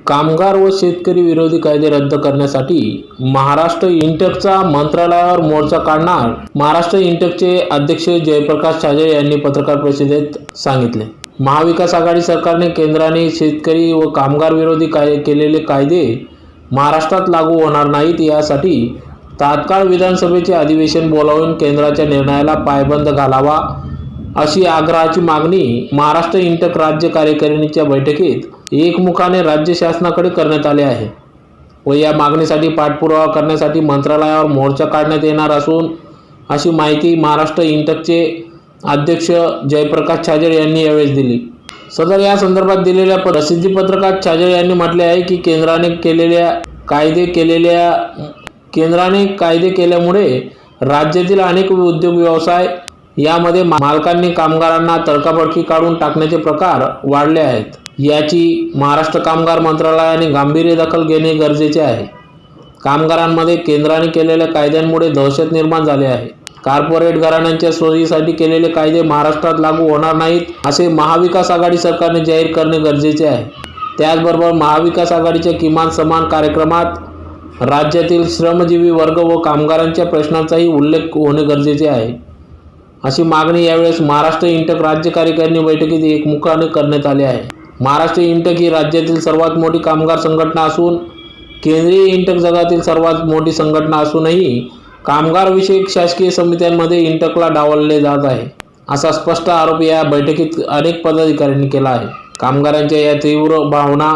कामगार व शेतकरी विरोधी कायदे रद्द करण्यासाठी महाराष्ट्र इंटकचा मंत्रालयावर मोर्चा काढणार, महाराष्ट्र इंटकचे अध्यक्ष जयप्रकाश छाजेड यांनी पत्रकार परिषदेत सांगितले। महाविकास आघाडी सरकारने केंद्राने शेतकरी व कामगार विरोधी केलेले कायदे महाराष्ट्रात लागू होणार नाहीत, यासाठी तात्काळ विधानसभेचे अधिवेशन बोलावून केंद्राच्या निर्णयाला पायबंद घालावा अशी आग्रहाची मागणी महाराष्ट्र इंटक राज्य कार्यकारिणीच्या बैठकीत एकमुखाने राज्य शासनाकडे करण्यात आले आहे व या मागणीसाठी पाठपुरावा करण्यासाठी मंत्रालयावर मोर्चा काढण्यात येणार असून अशी माहिती महाराष्ट्र इंटकचे अध्यक्ष जयप्रकाश छाजेड यांनी यावेळी दिली। सदर या संदर्भात दिलेल्या प्रसिद्धी पत्रकात छाजेड यांनी म्हटले आहे की केंद्राने कायदे केल्यामुळे राज्यातील अनेक उद्योग व्यवसाय यामध्ये मालकांनी कामगारांना तडकाफडकी काढून टाकण्याचे प्रकार वाढले आहेत, याची महाराष्ट्र कामगार मंत्रालयाने गांभीर्य दखल घेणे गरजेचे आहे। कामगारांमध्ये केंद्राने केलेल्या कायद्यांमुळे दहशत निर्माण झाले आहे। कॉर्पोरेट घराण्यांच्या सोयीसाठी केलेले कायदे महाराष्ट्रात लागू होणार नाहीत असे महाविकास आघाडी सरकारने जाहीर करणे गरजेचे आहे। त्याचबरोबर महाविकास आघाडीच्या किमान समान कार्यक्रमात राज्यातील श्रमजीवी वर्ग व कामगारांच्या प्रश्नांचाही उल्लेख होणे गरजेचे आहे अशी मागणी यावेळेस महाराष्ट्र इंटक राज्य कार्यकारिणी बैठकीत एकमुखाने करण्यात आली आहे। महाराष्ट्र इंटक ही राज्यातील सर्वात मोठी कामगार संघटना असून केंद्रीय इंटक जगातील सर्वात मोठी संघटना असूनही कामगार विषयक शासकीय समित्यांमध्ये इंटकला डावलले जात आहे असा स्पष्ट आरोप या बैठकीत अनेक पदाधिकाऱ्यांनी केला आहे। कामगारांच्या या तीव्र भावना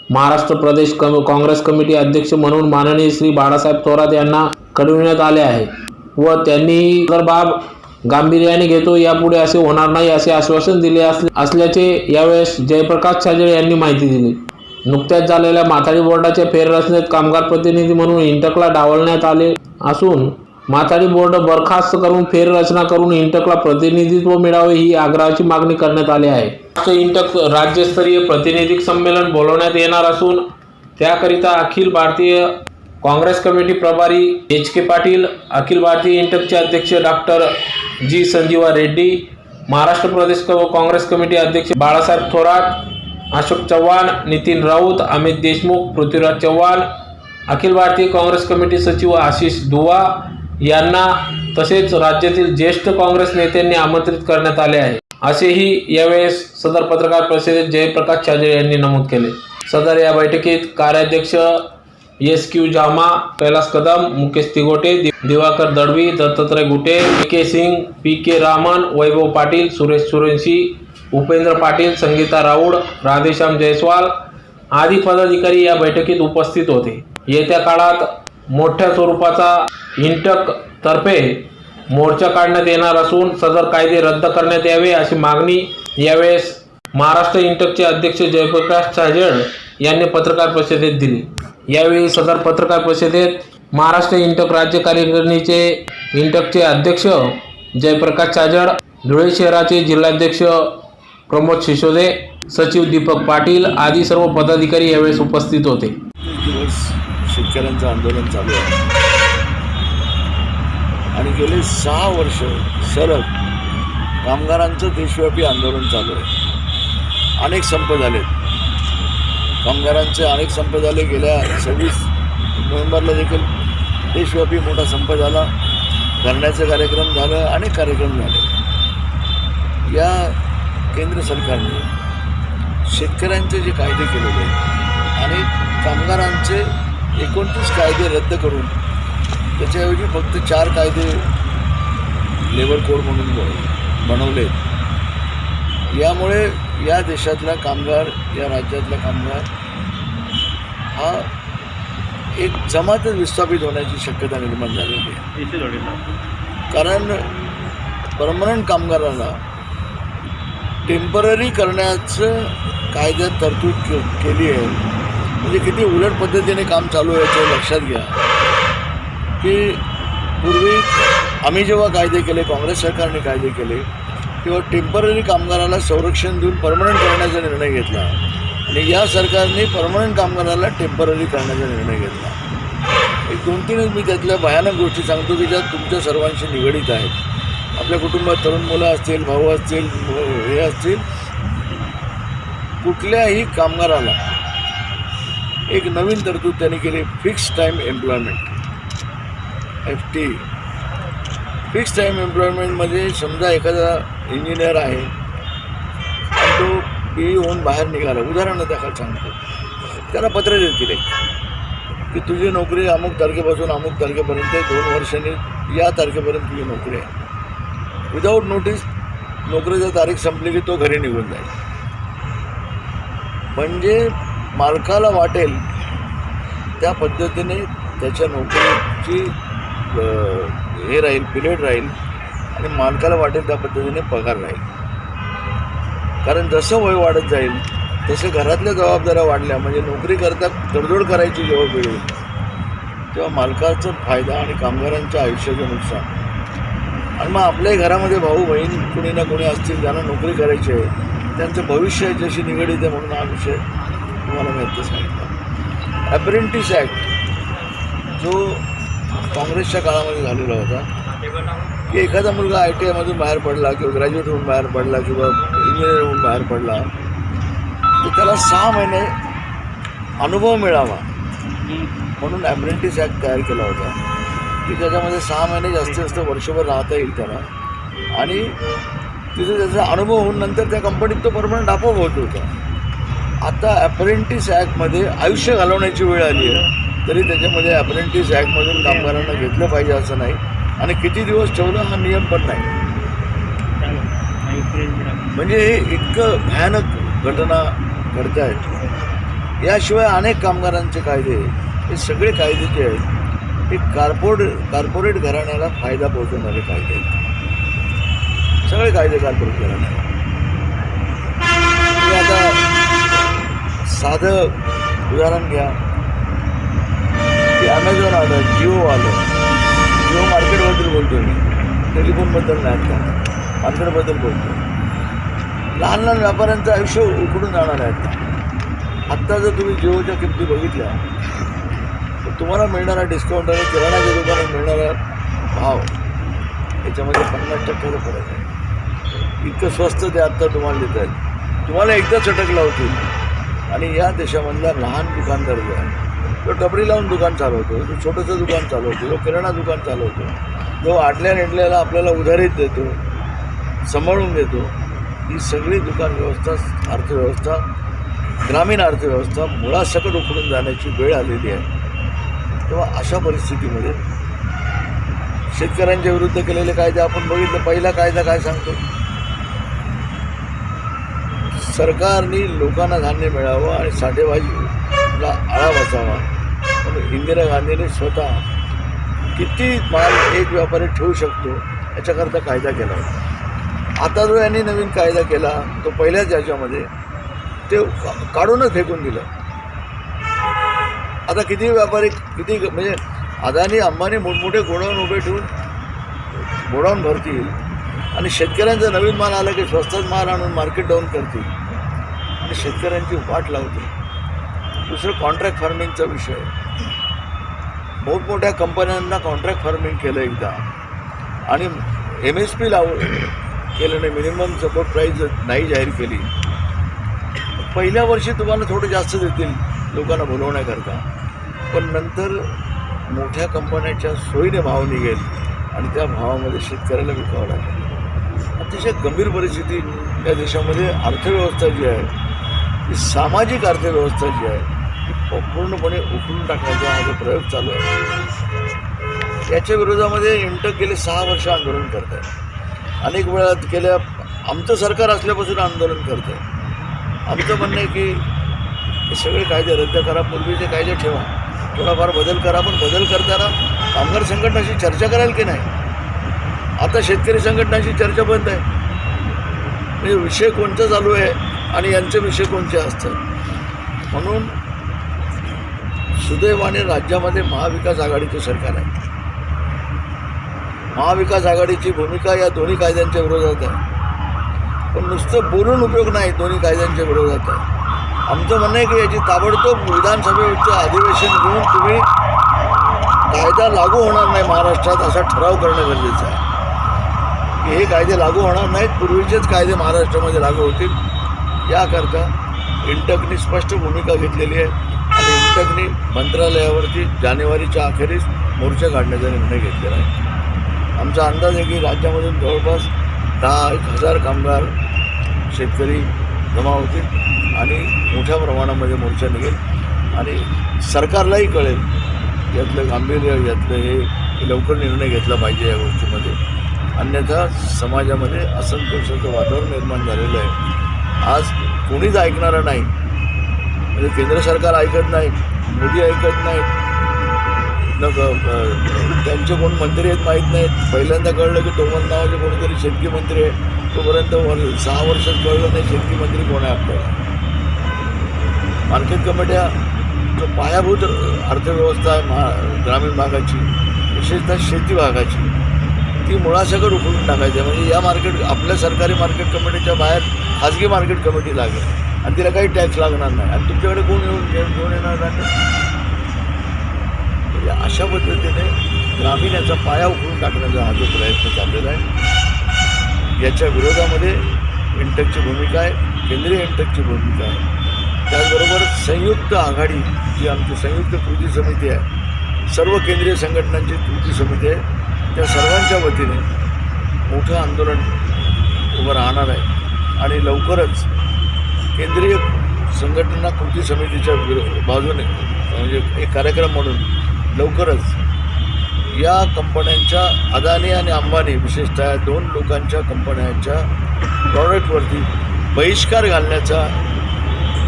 महाराष्ट्र प्रदेश काँग्रेस कमिटी अध्यक्ष म्हणून माननीय श्री बाळासाहेब थोरात यांना कळविण्यात आले आहे व त्यांनी तर बाब गांभीर्याने घेतो, यापुढे असे होणार नाही असे आश्वासन दिले असल्याचे यावेळेस जयप्रकाश छाजेड यांनी माहिती दिली। नुकत्याच झालेल्या माथाडी बोर्डाच्या फेररचनेत कामगार प्रतिनिधी म्हणून इंटकला डावलण्यात आले असून माथाडी बोर्ड बरखास्त करून फेररचना करून इंटकला प्रतिनिधित्व मिळावे ही आग्रहाची मागणी करण्यात आली आहे। इंटक राज्यस्तरीय प्रातिनिधिक संमेलन बोलवण्यात येणार असून त्याकरिता अखिल भारतीय काँग्रेस कमिटी प्रभारी HK पाटील, अखिल भारतीय इंटकचे अध्यक्ष डॉक्टर जी संजीवा रेड्डी, महाराष्ट्र प्रदेश काँग्रेस कमिटी अध्यक्ष बाळासाहेब थोरात, अशोक चव्हाण, नितीन राऊत, अमित देशमुख, पृथ्वीराज चव्हाण, अखिल भारतीय काँग्रेस कमिटी सचिव आशिष दुवा यांना तसेच राज्यातील ज्येष्ठ काँग्रेस नेत्यांनी आमंत्रित करण्यात आले आहे असेही यावेळेस सदर पत्रकार परिषदेत जयप्रकाश छाजेड यांनी नमूद केले। सदर या बैठकीत कार्याध्यक्ष SQ जामा, कैलास कदम, मुकेश तिगोटे, दिवाकर दळवी, दत्तात्रय गुटे, PK सिंग, PK रामन, वैभव पाटील, सुरेश सुरेंशी, उपेंद्र पाटील, संगीता राऊड, राधेश्याम जयस्वाल आदी पदाधिकारी या बैठकीत उपस्थित होते। येत्या काळात मोठ्या स्वरूपाचा इंटक तर्फे मोर्चा काढण्यात येणार असून सदर कायदे रद्द करण्यात यावे अशी मागणी यावेळेस महाराष्ट्र इंटकचे अध्यक्ष जयप्रकाश छाजेड यांनी पत्रकार परिषदेत दिली। यावेळी सदर पत्रकार परिषदेत महाराष्ट्र इंटक राज्य कार्यकारिणीचे इंटकचे अध्यक्ष जयप्रकाश छाजेड, धुळे शहराचे जिल्हाध्यक्ष प्रमोद शिसोदे, सचिव दीपक पाटील आदी सर्व पदाधिकारी यावेळी उपस्थित होते। शेतकऱ्यांचं आंदोलन चालू आहे आणि गेले 6 वर्ष सलग कामगारांचं देशव्यापी आंदोलन चालू आहे। अनेक संप झालेत, कामगारांचे अनेक संप झाले। गेल्या 26 नोव्हेंबरला देखील देशव्यापी मोठा संप झाला, धरण्याचे कार्यक्रम झालं, अनेक कार्यक्रम झाले। या केंद्र सरकारने शेतकऱ्यांचे जे कायदे केलेले आहेत आणि कामगारांचे 29 कायदे रद्द करून त्याच्याऐवजी फक्त 4 कायदे लेबर कोड म्हणून बनवले। यामुळे या देशातला कामगार, या राज्यातला कामगार हा एक जमातच विस्थापित होण्याची शक्यता निर्माण झालेली आहे। कारण परमनंट कामगाराला टेम्पररी करण्याचं कायद्यात तरतूद केली आहे। म्हणजे किती उलट पद्धतीने काम चालू आहे याचं लक्षात घ्या की पूर्वी आम्ही जेव्हा कायदे केले, काँग्रेस सरकारने कायदे केले, तेव्हा टेम्पररी कामगाराला संरक्षण देऊन परमनंट करण्याचा निर्णय घेतला आणि या सरकारने परमनंट कामगाराला टेम्पररी करण्याचा निर्णय घेतला। एक 2-3 मी त्यातल्या भयानक गोष्टी सांगतो की ज्या तुमच्या सर्वांशी निगडीत आहेत। आपल्या कुटुंबात तरुण मुलं असतील, भाऊ असतील, हे असतील, कुठल्याही कामगाराला एक नवीन तरतूद त्यांनी केली, fix time employment, FT. Fix time एम्प्लॉयमेंटमध्ये समजा एखादा इंजिनियर आहे आणि तो BE होऊन बाहेर निघाला, उदाहरण त्याला सांगतो, त्याला पत्र देतील की तुझी नोकरी अमुक तारखेपासून अमुक तारखेपर्यंत 2 वर्षांनी या तारखेपर्यंत तुझी नोकरी आहे. विदाऊट नोटीस नोकरीची तारीख संपली की तो घरी निघून जाईल. म्हणजे मालकाला वाटेल त्या पद्धतीने त्याच्या नोकरीची हे राहील, पिरियड राहील आणि मालकाला वाटेल त्या पद्धतीने पगार राहील. कारण जसं वय वाढत जाईल तसे घरातल्या जबाबदाऱ्या वाढल्या, म्हणजे नोकरी करता तडजोड करायची जेव्हा वेळ येईल तेव्हा मालकाचा फायदा आणि कामगारांच्या आयुष्याचं नुकसान. आणि मग आपल्याही घरामध्ये भाऊ बहीण कुणी ना कुणी असतील ज्यांना नोकरी करायची आहे, त्यांचं भविष्य याच्याशी निगडीत आहे, म्हणून हा विषय तुम्हाला मी आता सांगितला. अप्रेंटिस ॲक्ट जो काँग्रेसच्या काळामध्ये झालेला होता की एखादा मुलगा ITIमधून बाहेर पडला किंवा ग्रॅज्युएट होऊन बाहेर पडला किंवा इंजिनियर होऊन बाहेर पडला तर त्याला 6 महिने अनुभव मिळावा म्हणून अप्रेंटिस ॲक्ट तयार केला होता की त्याच्यामध्ये 6 महिने जास्तीत जास्त वर्षभर राहता येईल त्याला, आणि तिथे त्याचा अनुभव होऊन नंतर त्या कंपनीत तो परमनंट आपोआप होत होता. आता अप्रेंटिस ॲक्टमध्ये आयुष्य घालवण्याची वेळ आली आहे, तरी त्याच्यामध्ये अप्रेंटिस ॲक्टमधून कामगारांना घेतलं पाहिजे असं नाही, आणि किती दिवस ठेवणं हा नियम पण नाही. म्हणजे हे इतकं भयानक घटना घडतायत. याशिवाय अनेक कामगारांचे कायदे, हे सगळे कायदे जे आहेत हे कार्पोरेट घराण्याला फायदा पोहोचवणारे कायदे आहेत. सगळे कायदे कार्पोरेट घराण्याला. तुम्ही आता साधं उदाहरण घ्या की ॲमेझॉन आलं, जिओ आलं. जिओ मार्केटबद्दल बोलतो मी, टेलिफोनबद्दल नाही, आता मार्केटबद्दल बोलतो. लहान लहान व्यापाऱ्यांचं आयुष्य उकडून जाणार आहे. आत्ता जर तुम्ही जिओच्या किमती बघितल्या तर तुम्हाला मिळणारा डिस्काउंट आणि किराणाच्या दुकानात मिळणारा भाव याच्यामध्ये 50% फरक आहे. इतकं स्वस्त ते आत्ता तुम्हाला देत आहेत. तुम्हाला एकदा चटक लावतील. आणि या देशामधला लहान दुकानदार जो आहे तो टपरी लावून दुकान चालवतो, तो छोटंसं दुकान चालवतो, तो किराणा दुकान चालवतो, जो आडल्या नेटल्याला आपल्याला उधारीत देतो, सांभाळून देतो, ही सगळी दुकान व्यवस्था, अर्थव्यवस्था, ग्रामीण अर्थव्यवस्था मुळासकट उखडून जाण्याची वेळ आलेली आहे. तेव्हा अशा परिस्थितीमध्ये शेतकऱ्यांच्या विरुद्ध केलेले कायदे आपण बघितलं. पहिला कायदा काय सांगतो? सरकारने लोकांना धान्य मिळावं आणि साठेबाजीला आळा बसावा म्हणून इंदिरा गांधीने स्वतः किती माल एक व्यापारी ठेवू शकतो याच्याकरता कायदा केला होता. आता जो यांनी नवीन कायदा केला तो पहिल्याच याच्यामध्ये ते काढूनच फेकून दिलं. आता किती व्यापारी किती म्हणजे अदानी अंबानी मोठमोठे गोडाऊन उभे ठेवून गोडाऊन भरतील आणि शेतकऱ्यांचा नवीन माल आला की स्वस्तात माल आणून मार्केट डाऊन करतील आणि शेतकऱ्यांची वाट लावतील. दुसरं कॉन्ट्रॅक्ट फार्मिंगचा विषय. मोठमोठ्या कंपन्यांना कॉन्ट्रॅक्ट फार्मिंग केलं एकदा आणि MSP केलं नाही, मिनिमम सपोर्ट प्राईस नाही जाहीर केली. पहिल्या वर्षी तुम्हाला थोडं जास्त देतील लोकांना बोलवण्याकरता, पण नंतर मोठ्या कंपन्यांच्या सोयीने भाव निघेल आणि त्या भावामध्ये शेतकऱ्याला विकावं लागेल. अतिशय गंभीर परिस्थिती या देशामध्ये. अर्थव्यवस्था जी आहे ती सामाजिक अर्थव्यवस्था जी आहे ती पूर्णपणे उखडून टाकण्याचा हा जो प्रयोग चालू आहे याच्या विरोधामध्ये इंटक गेले 6 वर्ष आंदोलन करत आहे. अनेक वेळा गेल्या आमचं सरकार असल्यापासून आंदोलन करत आहे. आमचं म्हणणं आहे की हे सगळे कायदे रद्द करा, पूर्वीचे कायदे ठेवा, थोडाफार बदल करा, पण बदल करताना कामगार संघटनाशी चर्चा कराल की नाही? आता शेतकरी संघटनाशी चर्चा बंद आहे. म्हणजे विषय कोणता चालू आहे आणि यांचे विषय कोणते असतात. म्हणून सुदैवाने राज्यामध्ये महाविकास आघाडीचं सरकार आहे. महाविकास आघाडीची भूमिका या दोन्ही कायद्यांच्या विरोधात आहे, पण नुसतं बोलून उपयोग नाही, दोन्ही कायद्यांच्या विरोधात आहे. आमचं म्हणणं आहे की याची ताबडतोब विधानसभेचं अधिवेशन घेऊन तुम्ही कायदा लागू होणार नाही महाराष्ट्रात असा ठराव करणं गरजेचं आहे की हे कायदे लागू होणार नाहीत, पूर्वीचेच कायदे महाराष्ट्रामध्ये लागू होतील. याकरता इंटकने स्पष्ट भूमिका घेतलेली आहे. आणि इंटकनी मंत्रालयावरती जानेवारीच्या अखेरीस मोर्चा काढण्याचा निर्णय घेतलेला आहे. आमचा अंदाज आहे की राज्यामधून जवळपास 10,000 कामगार शेतकरी जमा होतील आणि मोठ्या प्रमाणामध्ये मोर्चा निघेल आणि सरकारलाही कळेल यातलं गांभीर्य, यातलं हे लवकर निर्णय घेतला पाहिजे या गोष्टीमध्ये. अन्यथा समाजामध्ये असंतोषाचं वातावरण निर्माण झालेलं आहे. आज कोणीच ऐकणारं नाही. म्हणजे केंद्र सरकार ऐकत नाही, मोदी ऐकत नाहीत, त्यांचे कोण मंत्री आहेत माहीत नाहीत. पहिल्यांदा कळलं की तोमर नावाचे कोणीतरी शेतकी मंत्री आहे, तोपर्यंत 6 वर्षात कळलं नाही शेतकी मंत्री कोण आहे आपल्याला. मार्केट कमिट्या जो पायाभूत अर्थव्यवस्था आहे ग्रामीण भागाची, विशेषतः शेती भागाची, ती मुळासकट उकळून टाकायची आहे. म्हणजे या मार्केट आपल्या सरकारी मार्केट कमिटीच्या बाहेर खाजगी मार्केट कमिटी लागेल आणि तिला काही टॅक्स लागणार नाही आणि तुमच्याकडे कोण घेऊन येणार नाही. म्हणजे अशा पद्धतीने ग्रामीण याचा पाया उकळून टाकण्याचा हा जो प्रयत्न चाललेला आहे, याच्या विरोधामध्ये इंटकची भूमिका आहे, केंद्रीय इंटकची भूमिका आहे. त्याचबरोबर संयुक्त आघाडी जी आमची संयुक्त कृती समिती आहे, सर्व केंद्रीय संघटनांची कृती समिती आहे, त्या सर्वांच्या वतीने मोठं आंदोलन उभं राहणार आहे आणि लवकरच केंद्रीय संघटना कृती समितीच्या बाजूने म्हणजे एक कार्यक्रम म्हणून लवकरच या कंपन्यांच्या अदानी आणि अंबानी विशेषतः 2 लोकांच्या कंपन्यांच्या प्रॉडक्टवरती बहिष्कार घालण्याचा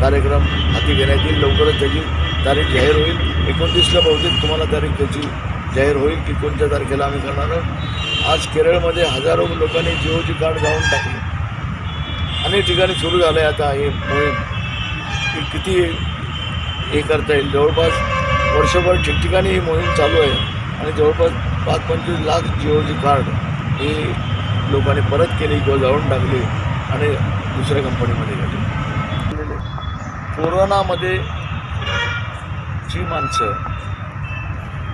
कार्यक्रम हाती घेण्यात येईल. लवकरच त्याची तारीख जाहीर होईल. 29ला बहुतेक तुम्हाला तारीख त्याची जाहीर होईल की कोणत्या तारखेला आम्ही करणार आहोत. आज केरळमध्ये हजारो लोकांनी जिओची कार्ड जाऊन टाकली. अनेक ठिकाणी सुरू झालं आहे आता हे मोहीम. की किती हे करता येईल. जवळपास वर्षभर ठिकठिकाणी ही मोहीम चालू आहे आणि जवळपास 5-25 लाख जिओची कार्ड ही लोकांनी परत केली किंवा जाळून टाकली आणि दुसऱ्या कंपनीमध्ये गेली. कोरोनामध्ये जी माणसं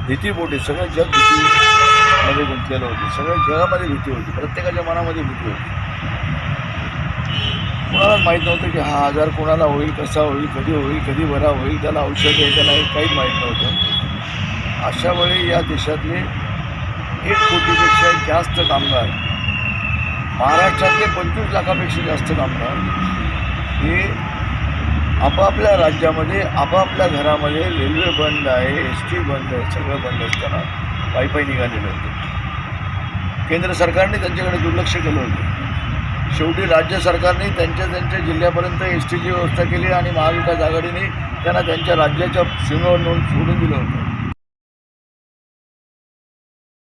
भीतीपोटी, सगळं जग भीतीमध्ये गुंतलेलं होतं. सगळ्या जगामध्ये भीती होती, प्रत्येकाच्या मनामध्ये भीती होती. कोणालाच माहीत नव्हतं की हा आजार कोणाला होईल, कसा होईल, कधी बरा होईल, त्याला औषध आहे का नाही, काहीच माहीत नव्हतं. अशावेळी या देशातले 1 कोटीपेक्षा जास्त कामगार, महाराष्ट्रातले 25 लाखापेक्षा जास्त कामगार हे आपापल्या राज्यामध्ये आपापल्या घरामध्ये, रेल्वे बंद आहे, ST बंद आहे, सगळं बंद असताना पायी निघालेलं होतं. केंद्र सरकारने त्यांच्याकडे दुर्लक्ष केलं होतं. शेवटी राज्य सरकारने त्यांच्या जिल्ह्यापर्यंत STची व्यवस्था केली आणि महाविकास आघाडीने त्यांना त्यांच्या राज्याच्या सीमेवर सोडून दिलं होतं.